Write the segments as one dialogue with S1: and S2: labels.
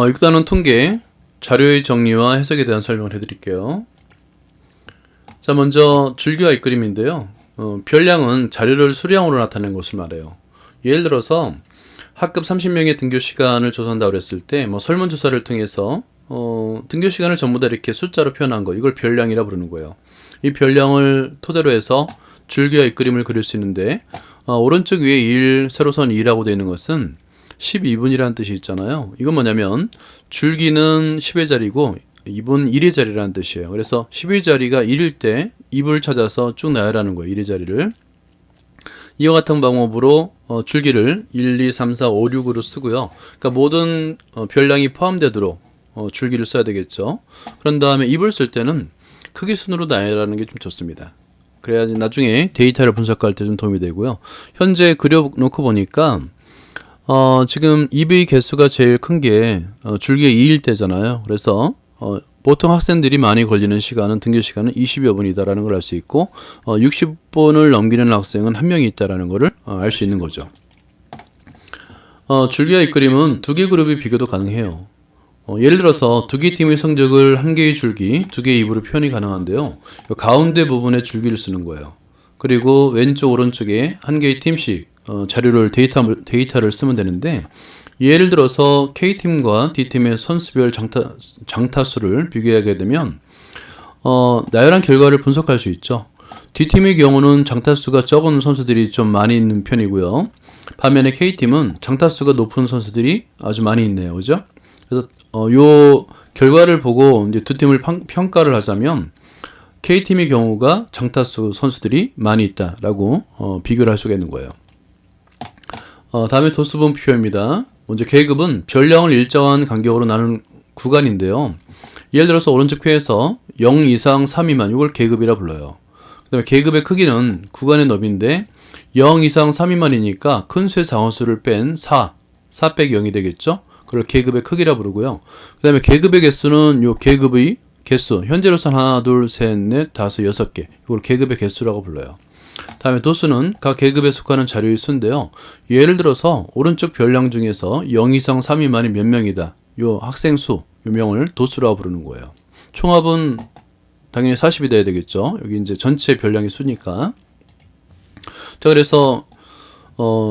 S1: 일단은 통계, 자료의 정리와 해석에 대한 설명을 해드릴게요. 자, 먼저 줄기와 입그림인데요. 별량은 자료를 수량으로 나타내는 것을 말해요. 예를 들어서 학급 30명의 등교 시간을 조사한다고 그랬을 때 설문조사를 통해서 등교 시간을 전부 다 이렇게 숫자로 표현한 거, 이걸 별량이라 부르는 거예요. 이 별량을 토대로 해서 줄기와 입그림을 그릴 수 있는데, 오른쪽 위에 1, 세로선 2라고 되어 있는 것은 12분이라는 뜻이 있잖아요. 이건 뭐냐면 줄기는 10의 자리고 2분 1의 자리라는 뜻이에요. 그래서 10의 자리가 1일 때 2분을 찾아서 쭉 나열하는 거예요. 1의 자리를. 이와 같은 방법으로 줄기를 1, 2, 3, 4, 5, 6으로 쓰고요. 그러니까 모든 별량이 포함되도록 줄기를 써야 되겠죠. 그런 다음에 2을 쓸 때는 크기 순으로 나열하는 게 좀 좋습니다. 그래야지 나중에 데이터를 분석할 때 좀 도움이 되고요. 현재 그려놓고 보니까 지금 EV 개수가 제일 큰 게 줄기가 2일 때잖아요. 그래서 보통 학생들이 많이 걸리는 시간은 등교 시간은 20여 분이다라는 걸 알 수 있고 60분을 넘기는 학생은 한 명이 있다라는 것을 알 수 있는 거죠. 줄기와 입그림은 두 개 그룹이 비교도 가능해요. 예를 들어서 두 개 팀의 성적을 한 개의 줄기, 두 개의 입으로 표현이 가능한데요. 가운데 부분에 줄기를 쓰는 거예요. 그리고 왼쪽 오른쪽에 한 개의 팀씩 자료를 데이터를 쓰면 되는데, 예를 들어서 K팀과 D팀의 선수별 장타수를 비교하게 되면 나열한 결과를 분석할 수 있죠. D팀의 경우는 장타수가 적은 선수들이 좀 많이 있는 편이고요. 반면에 K팀은 장타수가 높은 선수들이 아주 많이 있네요. 그죠? 그래서 요 결과를 보고 이제 두 팀을 평가를 하자면 K팀의 경우가 장타수 선수들이 많이 있다라고 비교를 할 수가 있는 거예요. 다음에 도수분표입니다. 먼저 계급은 별량을 일정한 간격으로 나눈 구간인데요. 예를 들어서 오른쪽 표에서 0 이상 3 미만, 이걸 계급이라 불러요. 그 다음에 계급의 크기는 구간의 너비인데 0 이상 3 미만이니까 큰 수의 상원수를 뺀 4 빼기 0이 되겠죠. 그걸 계급의 크기라 부르고요. 그 다음에 계급의 개수는 요 계급의 개수, 현재로서는 하나, 둘, 셋, 넷, 다섯, 6개, 이걸 계급의 개수라고 불러요. 다음에 도수는 각 계급에 속하는 자료의 수인데요. 예를 들어서 오른쪽 별량 중에서 0 이상 3 미만이 몇 명이다, 요 학생 수, 요 명을 도수라고 부르는 거예요. 총합은 당연히 40이 돼야 되겠죠. 여기 이제 전체 별량의 수니까. 자, 그래서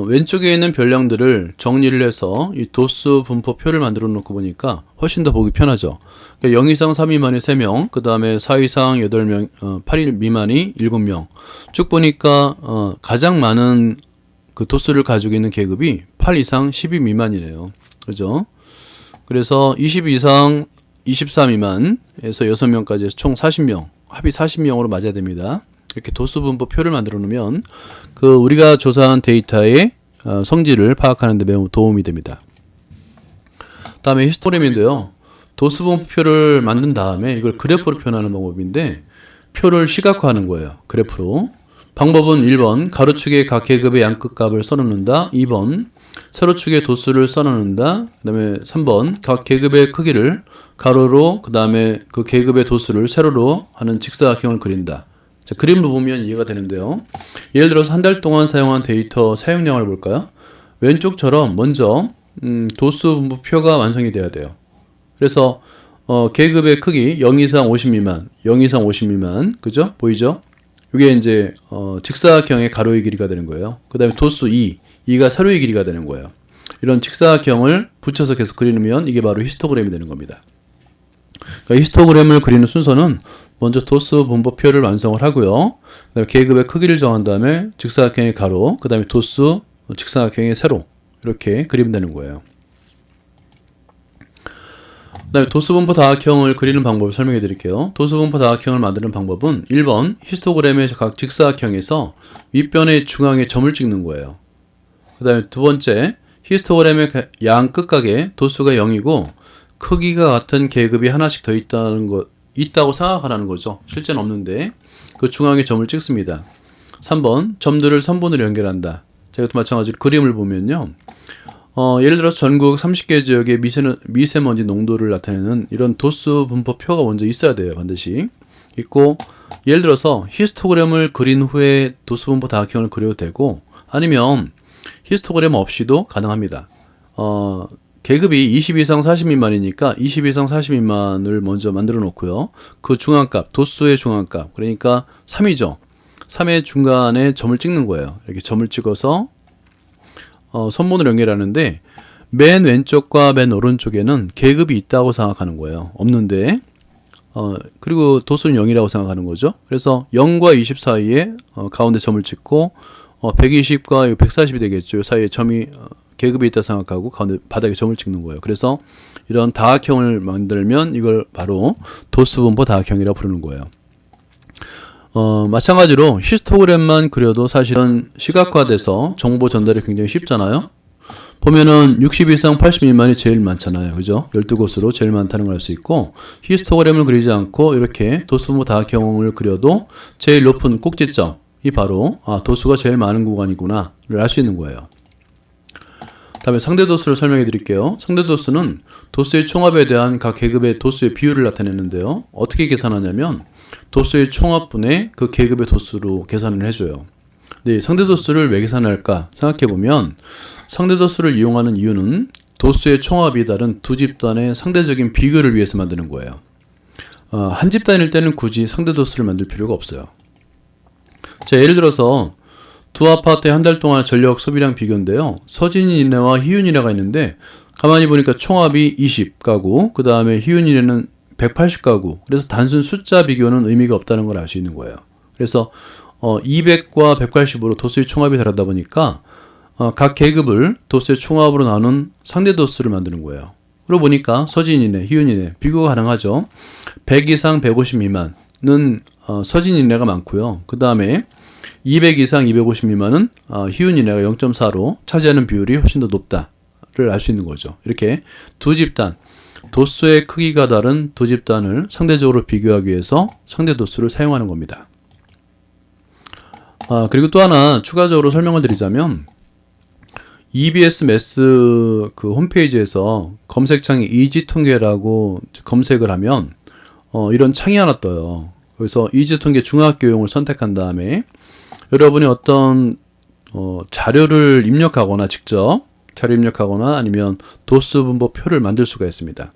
S1: 왼쪽에 있는 별량들을 정리를 해서 이 도수 분포표를 만들어 놓고 보니까 훨씬 더 보기 편하죠. 그러니까 0 이상 3 미만이 3명, 그 다음에 4 이상 8명, 8일 미만이 7명. 쭉 보니까 가장 많은 그 도수를 가지고 있는 계급이 8 이상 12 미만이네요. 그죠? 그래서 20 이상 24 미만에서 6명까지 해서 총 40명, 합이 40명으로 맞아야 됩니다. 이렇게 도수분포표를 만들어 놓으면 우리가 조사한 데이터의 성질을 파악하는 데 매우 도움이 됩니다. 다음에 히스토그램인데요. 도수분포표를 만든 다음에 이걸 그래프로 표현하는 방법인데, 표를 시각화하는 거예요. 그래프로. 방법은 1번 가로축에 각 계급의 양끝값을 써놓는다. 2번 세로축에 도수를 써놓는다. 그 다음에 3번 각 계급의 크기를 가로로, 그 다음에 그 계급의 도수를 세로로 하는 직사각형을 그린다. 자, 그림을 보면 이해가 되는데요. 예를 들어서 한 달 동안 사용한 데이터 사용량을 볼까요? 왼쪽처럼 먼저 도수 분포표가 완성이 돼야 돼요. 그래서 계급의 크기 0 이상 50 미만, 0 이상 50 미만, 그죠? 보이죠? 이게 이제 직사각형의 가로의 길이가 되는 거예요. 그 다음에 도수 2가 세로의 길이가 되는 거예요. 이런 직사각형을 붙여서 계속 그리면 이게 바로 히스토그램이 되는 겁니다. 그러니까 히스토그램을 그리는 순서는 먼저 도수 분포표를 완성을 하고요. 그다음에 계급의 크기를 정한 다음에 직사각형의 가로, 그 다음에 도수, 직사각형의 세로, 이렇게 그리면 되는 거예요. 그 다음에 도수분포 다각형을 그리는 방법을 설명해 드릴게요. 도수분포 다각형을 만드는 방법은 1번 히스토그램의 각 직사각형에서 윗변의 중앙에 점을 찍는 거예요. 그 다음에 두 번째, 히스토그램의 양 끝각에 도수가 0이고 크기가 같은 계급이 하나씩 더 있다고 생각하라는 거죠. 실제는 없는데 그 중앙에 점을 찍습니다. 3번 점들을 선분으로 연결한다. 자, 이것도 마찬가지로 그림을 보면요. 예를 들어서 전국 30개 지역의 미세먼지 농도를 나타내는 이런 도수 분포표가 먼저 있어야 돼요. 반드시 있고, 예를 들어서 히스토그램을 그린 후에 도수 분포 다각형을 그려도 되고, 아니면 히스토그램 없이도 가능합니다. 계급이 20 이상 40 미만이니까 20 이상 40 미만을 먼저 만들어 놓고요. 그 중앙값, 도수의 중앙값, 그러니까 3이죠. 3의 중간에 점을 찍는 거예요. 이렇게 점을 찍어서 선문을 연결하는데 맨 왼쪽과 맨 오른쪽에는 계급이 있다고 생각하는 거예요. 없는데 그리고 도수는 0이라고 생각하는 거죠. 그래서 0과 20 사이에 가운데 점을 찍고 120과 140이 되겠죠. 이 사이에 점이 계급이 있다 생각하고 가운데 바닥에 점을 찍는 거예요. 그래서 이런 다각형을 만들면 이걸 바로 도수분포 다각형이라고 부르는 거예요. 마찬가지로 히스토그램만 그려도 사실은 시각화돼서 정보 전달이 굉장히 쉽잖아요. 보면은 60 이상 80 미만이 제일 많잖아요. 그죠? 12곳으로 제일 많다는 걸 알 수 있고, 히스토그램을 그리지 않고 이렇게 도수분포 다각형을 그려도 제일 높은 꼭지점이 바로 도수가 제일 많은 구간이구나를 알 수 있는 거예요. 다음에 상대 도수를 설명해 드릴게요. 상대 도수는 도수의 총합에 대한 각 계급의 도수의 비율을 나타내는데요. 어떻게 계산하냐면 도수의 총합분의 그 계급의 도수로 계산을 해줘요. 근데 상대 도수를 왜 계산할까 생각해 보면 상대 도수를 이용하는 이유는 도수의 총합이 다른 두 집단의 상대적인 비교를 위해서 만드는 거예요. 한 집단일 때는 굳이 상대 도수를 만들 필요가 없어요. 자, 예를 들어서 두 아파트의 한 달 동안 전력 소비량 비교인데요. 서진이네와 희윤이네가 있는데 가만히 보니까 총합이 20가구, 그 다음에 희윤이네는 180가구. 그래서 단순 숫자 비교는 의미가 없다는 걸 알 수 있는 거예요. 그래서 200과 180으로 도수의 총합이 다르다 보니까 각 계급을 도수의 총합으로 나눈 상대 도수를 만드는 거예요. 그러고 보니까 서진이네, 희윤이네 비교가 가능하죠. 100 이상 150 미만은 서진이네가 많고요. 그 다음에 200 이상 250 미만은 희윤이네가 0.4로 차지하는 비율이 훨씬 더 높다를 알 수 있는 거죠. 이렇게 두 집단, 도수의 크기가 다른 두 집단을 상대적으로 비교하기 위해서 상대 도수를 사용하는 겁니다. 그리고 또 하나 추가적으로 설명을 드리자면 EBS 매스 그 홈페이지에서 검색창에 이지통계라고 검색을 하면 이런 창이 하나 떠요. 그래서 이지통계 중학교용을 선택한 다음에 여러분이 어떤 자료를 입력하거나 직접 자료 입력하거나 아니면 도수분포표를 만들 수가 있습니다.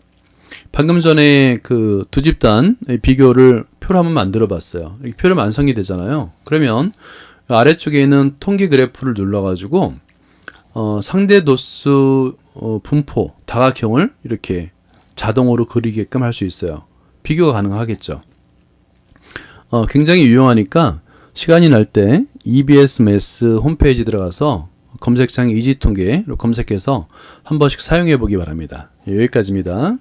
S1: 방금 전에 그 두 집단 비교를 표를 한번 만들어 봤어요. 이렇게 표를 완성이 되잖아요. 그러면 아래쪽에 있는 통계 그래프를 눌러 가지고 상대 도수 분포 다각형을 이렇게 자동으로 그리게끔 할 수 있어요. 비교가 가능하겠죠. 굉장히 유용하니까 시간이 날 때 EBS 매스 홈페이지 들어가서 검색창에 이지통계로 검색해서 한 번씩 사용해 보기 바랍니다. 여기까지입니다.